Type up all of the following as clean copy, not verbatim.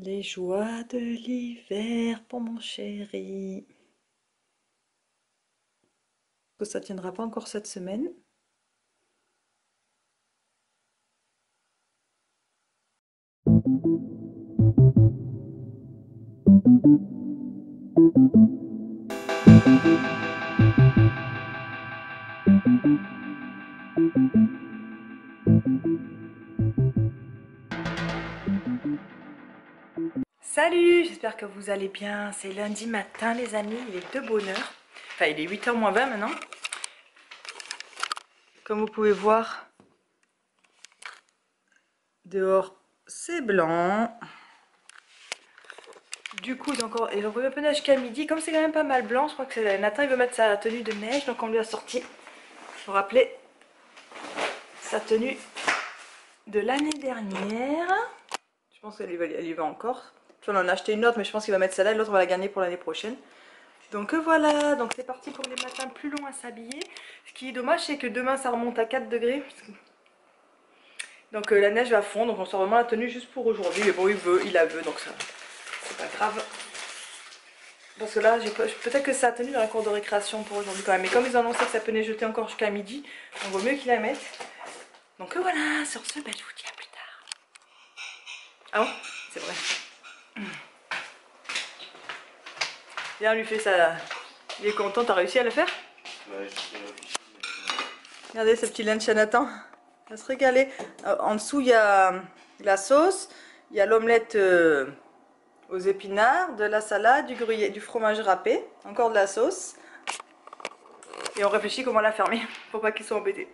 Les joies de l'hiver pour mon chéri. Que ça tiendra pas encore cette semaine. Salut, j'espère que vous allez bien. C'est lundi matin les amis, il est de bonne heure. Enfin il est 8h moins 20 maintenant. Comme vous pouvez voir, dehors c'est blanc. Du coup, donc il a un peu neige jusqu'à midi. Comme c'est quand même pas mal blanc, je crois que Nathan il veut mettre sa tenue de neige. Donc on lui a sorti, pour rappeler, sa tenue de l'année dernière. Je pense qu'elle y va encore. On en a acheté une autre, mais je pense qu'il va mettre celle-là et l'autre on va la garder pour l'année prochaine. Donc voilà, donc c'est parti pour les matins plus longs à s'habiller. Ce qui est dommage, c'est que demain ça remonte à 4 degrés. Donc la neige va fondre, donc on sort vraiment la tenue juste pour aujourd'hui. Mais bon, il la veut, donc ça, c'est pas grave. Parce que là, peut-être que ça a tenu dans la cour de récréation pour aujourd'hui quand même. Mais comme ils ont annoncé que ça peut neigeter encore jusqu'à midi, donc vaut mieux qu'ils la mettent. Donc voilà, sur ce, bah, je vous dis à plus tard. Ah bon? C'est vrai. Viens, on lui fait ça. Il est content, t'as réussi à le faire? Ouais, Regardez ce petit lunch à Nathan. Il va se régaler. En dessous, il y a de la sauce, il y a l'omelette aux épinards, de la salade, du gruyère, du fromage râpé, encore de la sauce. Et on réfléchit comment la fermer pour pas qu'ils soient embêtés.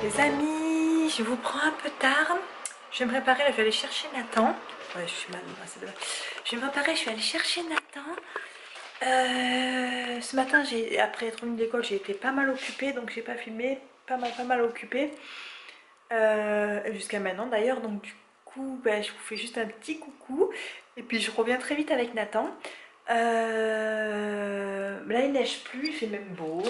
Les amis, je vous prends un peu tard. Je vais me préparer, là, je vais aller chercher Nathan. Ouais, je suis mal, je vais me préparer, je vais aller chercher Nathan. Ce matin, après être venue de l'école, j'ai été pas mal occupée, donc j'ai pas filmé, pas mal occupée. Jusqu'à maintenant d'ailleurs, donc du coup, bah, je vous fais juste un petit coucou. Et puis je reviens très vite avec Nathan. Là, il neige plus, il fait même beau.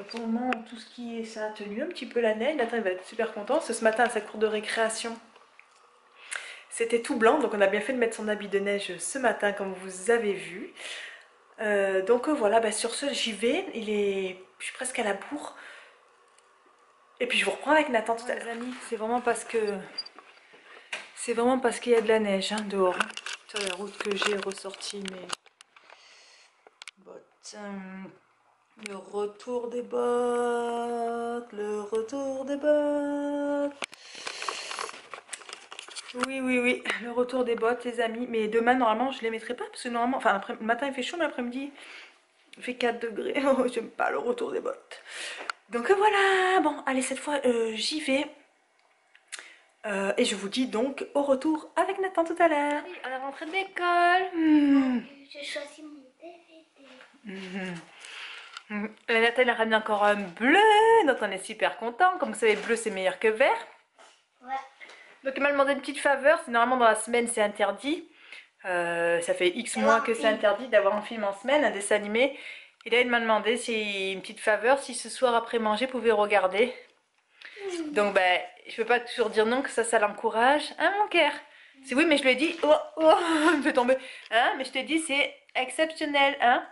Pour le moment, tout ce qui est, ça a tenu un petit peu la neige. Nathan, il va être super content. Parce que ce matin, à sa cour de récréation, c'était tout blanc. Donc, on a bien fait de mettre son habit de neige ce matin, comme vous avez vu. Donc, voilà, bah, sur ce, j'y vais. Je suis presque à la bourre. Et puis, je vous reprends avec Nathan tout à l'heure. Les amis, c'est vraiment parce que... C'est vraiment parce qu'il y a de la neige hein, dehors. Sur la route que j'ai ressorti mes bottes. Le retour des bottes, le retour des bottes. Oui, oui, oui, le retour des bottes, les amis. Mais demain, normalement, je les mettrai pas. Parce que normalement, enfin, le matin, il fait chaud, mais l'après-midi, il fait 4 degrés. Oh, j'aime pas le retour des bottes. Donc voilà, bon, allez, cette fois, j'y vais. Et je vous dis donc au retour avec Nathan tout à l'heure. Oui, à la rentrée de l'école. J'ai choisi mon DVD. Nathan il a ramené encore un bleu, donc on est super content. Comme vous savez, bleu c'est meilleur que vert. Ouais. Donc il m'a demandé une petite faveur. Normalement dans la semaine c'est interdit. Ça fait X mois que c'est interdit d'avoir un film en semaine, un dessin animé. Et là il m'a demandé si une petite faveur, si ce soir après manger, vous pouvez regarder. Donc ben, je peux pas toujours dire non, que ça l'encourage. Hein mon cœur? C'est oui, mais je lui ai dit, oh, oh, il me fait tomber. Hein, mais je t'ai dit c'est exceptionnel, hein?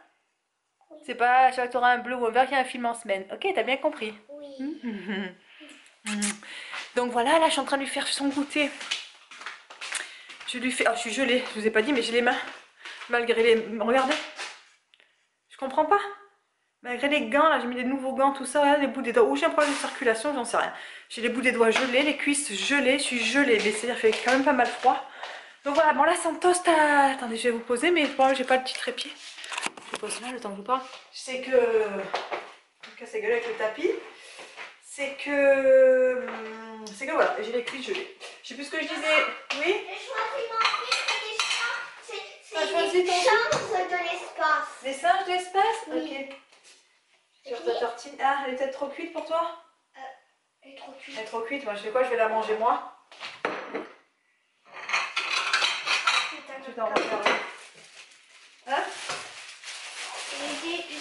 C'est pas à chaque fois que tu auras un bleu ou un vert qu'il y a un film en semaine. Ok, t'as bien compris. Oui. Donc voilà, là je suis en train de lui faire son goûter. Je lui fais... Oh, je suis gelée, je vous ai pas dit, mais j'ai les mains. Malgré les... Regardez. Je comprends pas. Malgré les gants, là j'ai mis des nouveaux gants, tout ça, les bouts des doigts. Ou j'ai un problème de circulation, j'en sais rien. J'ai les bouts des doigts gelés, les cuisses gelées, je suis gelée. Mais c'est-à-dire qu'il fait quand même pas mal froid. Donc voilà, bon là c'est un toast à... Attendez, je vais vous poser, mais bon, j'ai pas le petit trépied. Je pose là le temps que je vous parle. C'est que... Je me casse la gueule avec le tapis. C'est que... voilà, j'ai les cuisses gelées. Je sais plus ce que je disais. Oui. J'ai choisi mon film, T'as c'est choisi les ton chambres de l'espace. Les singes de l'espace. Oui. Ok. Sur ta tartine. Ah, elle est peut-être trop cuite pour toi? Elle est trop cuite. Elle est trop cuite, moi je fais quoi? Je vais la manger moi. Tu t'en regardes. Hein?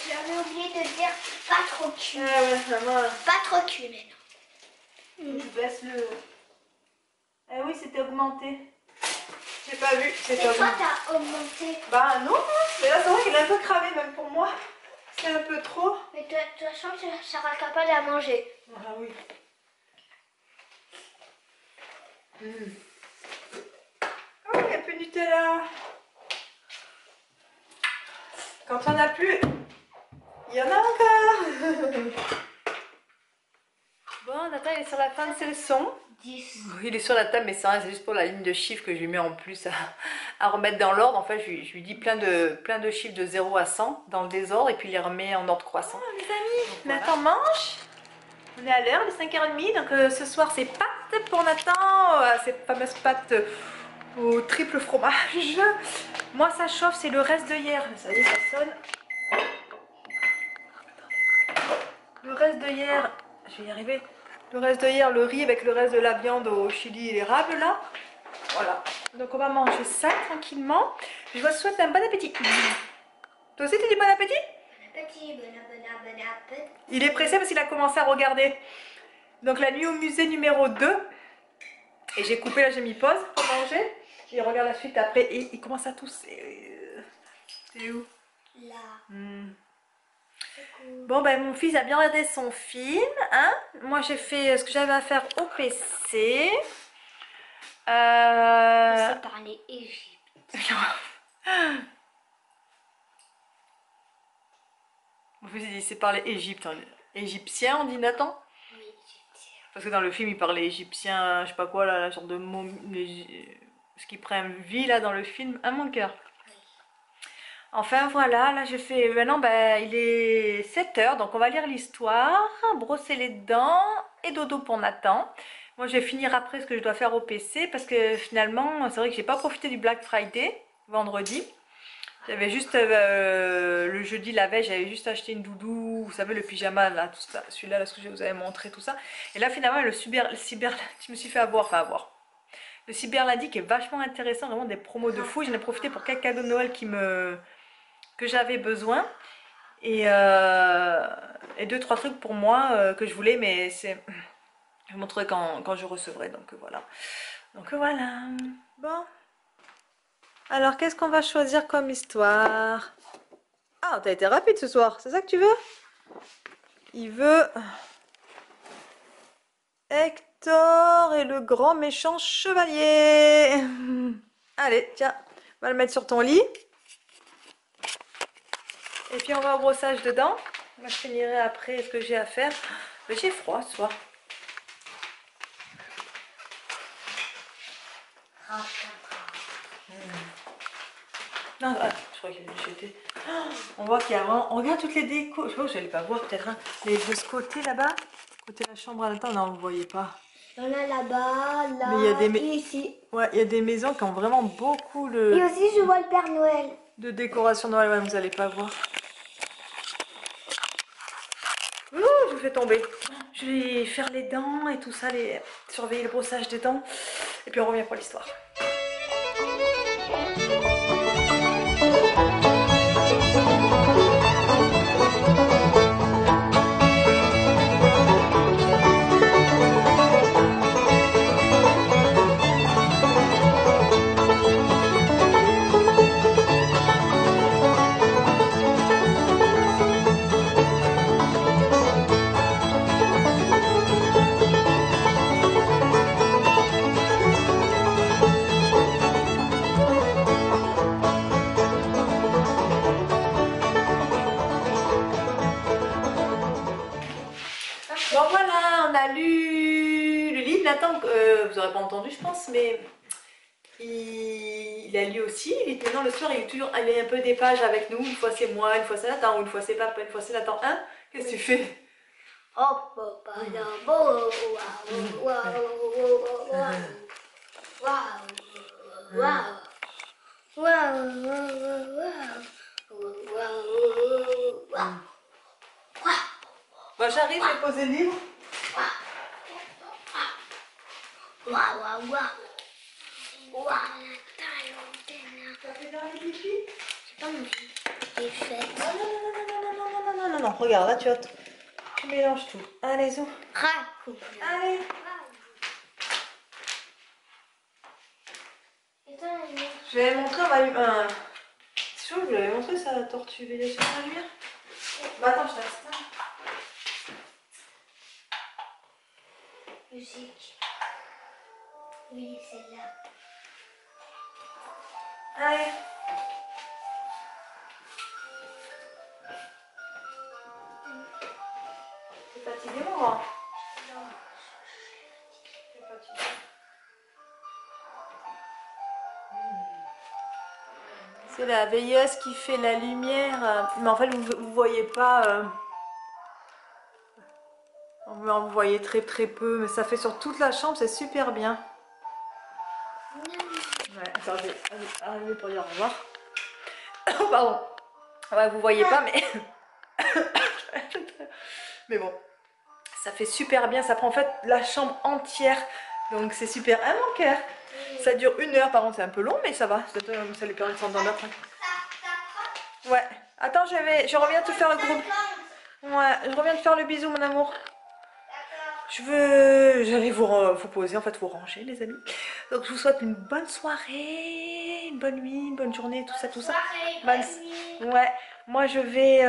J'avais oublié de dire pas trop cuit. Ah ouais, maman. Pas trop cuit maintenant. Je baisse le... Ah oui, c'était augmenté. J'ai pas vu. C'est C'était toi augmenté. t'as augmenté. Bah non, mais là c'est vrai qu'il est un peu cramé même pour moi. C'est un peu trop. Mais de toute façon, tu seras capable à manger. Ah oui. Oh, il n'y a plus de Nutella. Quand il n'y en a plus, il y en a encore. Bon, Nathan, il est sur la fin de ses leçons. 10. Il est sur la table, mais ça, c'est juste pour la ligne de chiffres que je lui mets en plus à remettre dans l'ordre. En fait, je lui dis plein de chiffres de 0 à 100 dans le désordre et puis il les remet en ordre croissant. Oh, les amis, donc, Nathan mange. On est à l'heure, il est 5h30. Donc ce soir, c'est pâtes pour Nathan. Ces fameuses pâtes au triple fromage. Moi, ça chauffe, c'est le reste de hier. Ça y est, ça sonne. Le reste de hier, je vais y arriver. Le reste de hier, le riz avec le reste de la viande au chili et l'érable là. Voilà. Donc on va manger ça tranquillement. Je vous souhaite un bon appétit. Toi aussi tu dis bon appétit? Bon appétit, bon appétit. Il est pressé parce qu'il a commencé à regarder. Donc la nuit au musée numéro 2. Et j'ai coupé là, j'ai mis pause pour manger. Il regarde la suite après et il commence à tousser. C'est où? Là. Cool. Bon ben mon fils a bien regardé son film, hein. Moi j'ai fait ce que j'avais à faire au PC. C'est parler Égypte. Mon fils il sait parler Égypte, hein. Égyptien on dit Nathan? Oui, égyptien. Parce que dans le film il parlait égyptien, je sais pas quoi là, la sorte de mot, ce qui prend vie là dans le film, à mon cœur. Enfin voilà, là je fais, maintenant ben, il est 7h, donc on va lire l'histoire, brosser les dents et dodo pour Nathan. Moi je vais finir après ce que je dois faire au PC parce que finalement c'est vrai que j'ai pas profité du Black Friday vendredi. J'avais juste le jeudi la veille, j'avais juste acheté une doudou, vous savez le pyjama là, tout ça, celui-là là, ce que je vous avais montré tout ça. Et là finalement le cyber je me suis fait avoir, le cyber lundi qui est vachement intéressant, vraiment des promos de fou. J'en ai profité pour quelques cadeaux de Noël que j'avais besoin et 2-3 trucs pour moi que je voulais, mais c'est je vous montrerai quand je recevrai, donc voilà. Bon, alors qu'est-ce qu'on va choisir comme histoire? Ah, t'as été rapide ce soir, c'est ça que tu veux? Il veut Hector et le grand méchant chevalier. Allez, tiens, on va le mettre sur ton lit. Et puis on va au brossage dedans. Moi je finirai après ce que j'ai à faire. Mais j'ai froid ce soir. Non, je crois qu'il est jeté. On voit qu'il y a vraiment... On regarde toutes les décos. Je sais pas, vous n'allez pas voir peut-être. Hein. Les de ce côté là-bas. Côté de la chambre à l'intérieur, non, vous ne voyez pas. Il y en a là-bas, là, mais il y a des et ici. Ouais, il y a des maisons qui ont vraiment beaucoup Et aussi je vois le Père Noël. De décoration de Noël, ouais, vous n'allez pas voir. Ouh, je vous fais tomber. Je vais faire les dents et tout ça, surveiller le brossage des dents. Et puis on revient pour l'histoire. Bon voilà, on a lu le livre. Nathan, vous n'aurez pas entendu je pense, mais il a lu aussi. Maintenant le soir, il est un peu des pages avec nous. Une fois c'est moi, une fois c'est Nathan, ou une fois c'est papa, une fois c'est Nathan. Hein? Qu'est-ce que tu fais? Hop, papa, waouh, waouh, waouh, waouh, Bah j'arrive, je vais poser le livre. T'as fait dans les pipi? J'ai pas envie. J'ai fait. Non, regarde, là tu mélanges tout. Allez, zou. Allez. Je vais montrer un... C'est chaud, je vous l'avais montré ça, la tortue veillée sur la lumière. Bah attends, je t'installe. Musique. Oui, celle-là. Allez. T'es fatigué, maman? Non. T'es fatigué. C'est la veilleuse qui fait la lumière. Mais en fait, vous voyez pas... vous voyez très très peu, mais ça fait sur toute la chambre, c'est super bien. Ouais, attends, je vais arriver pour dire au revoir. Oh, pardon. Ouais, vous voyez pas, mais... mais bon, ça fait super bien. Ça prend en fait la chambre entière. Donc c'est super. Ah mon cœur. Ça dure 1 heure, par contre c'est un peu long, mais ça va. Ça lui permet de s'endormir. Ouais. Attends, je reviens te faire le groupe. Ouais, je reviens te faire le bisou, mon amour. J'allais vous poser, en fait, vous ranger, les amis. Donc, je vous souhaite une bonne soirée, une bonne nuit, une bonne journée, tout ça, tout ça. Ouais, moi, je vais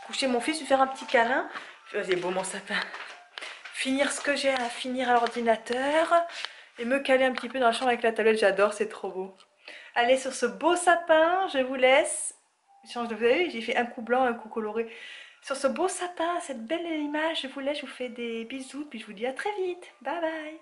coucher mon fils, lui faire un petit câlin. C'est beau, mon sapin. Finir ce que j'ai à finir à l'ordinateur et me caler un petit peu dans la chambre avec la tablette. J'adore, c'est trop beau. Allez, sur ce beau sapin, je vous laisse. Vous avez vu, j'ai fait un coup blanc, un coup coloré. Sur ce beau sapin, cette belle image, je vous laisse, je vous fais des bisous, puis je vous dis à très vite. Bye bye.